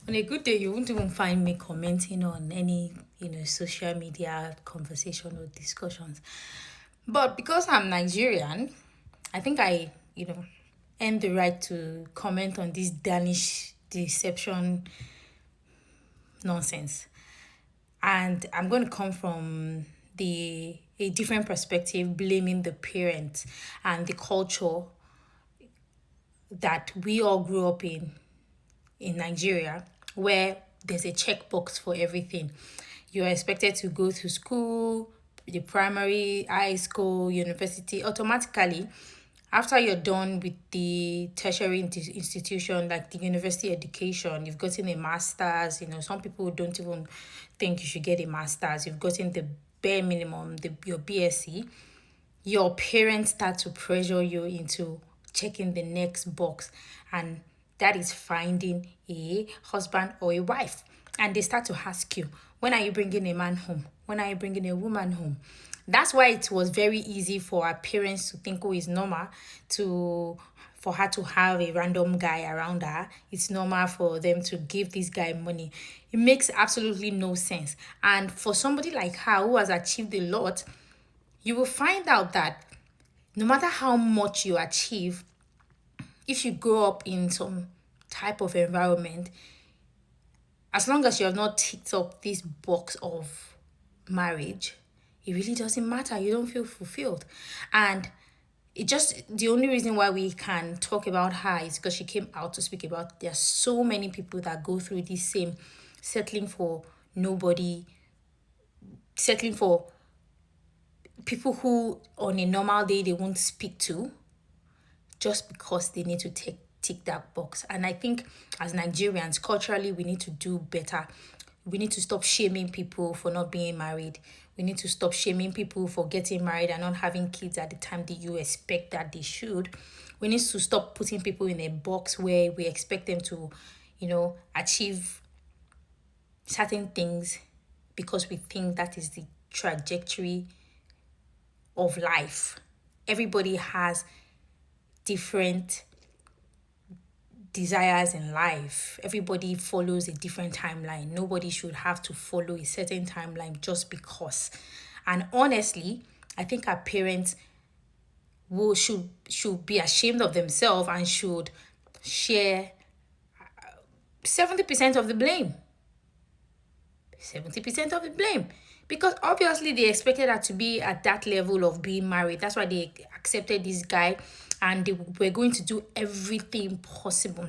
On a good day, you won't even find me commenting on any, social media conversation or discussions. But because I'm Nigerian, I think I earn the right to comment on this Danish deception nonsense. And I'm going to come from the a different perspective, blaming the parents and the culture that we all grew up in Nigeria, where there's a checkbox for everything. You're expected to go to school, the primary, high school, university, automatically. After you're done with the tertiary institution, like the university education, you've gotten a master's. Some people don't even think you should get a master's. You've gotten the bare minimum, your BSc. Your parents start to pressure you into checking the next box, and that is finding a husband or a wife. And they start to ask you, when are you bringing a man home? When are you bringing a woman home? That's why it was very easy for our parents to think, oh, it's normal for her to have a random guy around her. It's normal for them to give this guy money. It makes absolutely no sense. And for somebody like her who has achieved a lot, you will find out that no matter how much you achieve, if you grow up in some type of environment, as long as you have not ticked up this box of marriage, it really doesn't matter. You don't feel fulfilled. And the only reason why we can talk about her is because she came out to speak about there's so many people that go through this same settling for nobody, settling for people who on a normal day they won't speak to, just because they need to tick that box. And I think as Nigerians, culturally, we need to do better. We need to stop shaming people for not being married. We need to stop shaming people for getting married and not having kids at the time that you expect that they should. We need to stop putting people in a box where we expect them to, achieve certain things because we think that is the trajectory of life. Everybody has different desires in life. Everybody follows a different timeline. Nobody should have to follow a certain timeline just because. And honestly, I think our parents should be ashamed of themselves and should share 70% of the blame. 70% of the blame. Because obviously they expected her to be at that level of being married. That's why they accepted this guy and they were going to do everything possible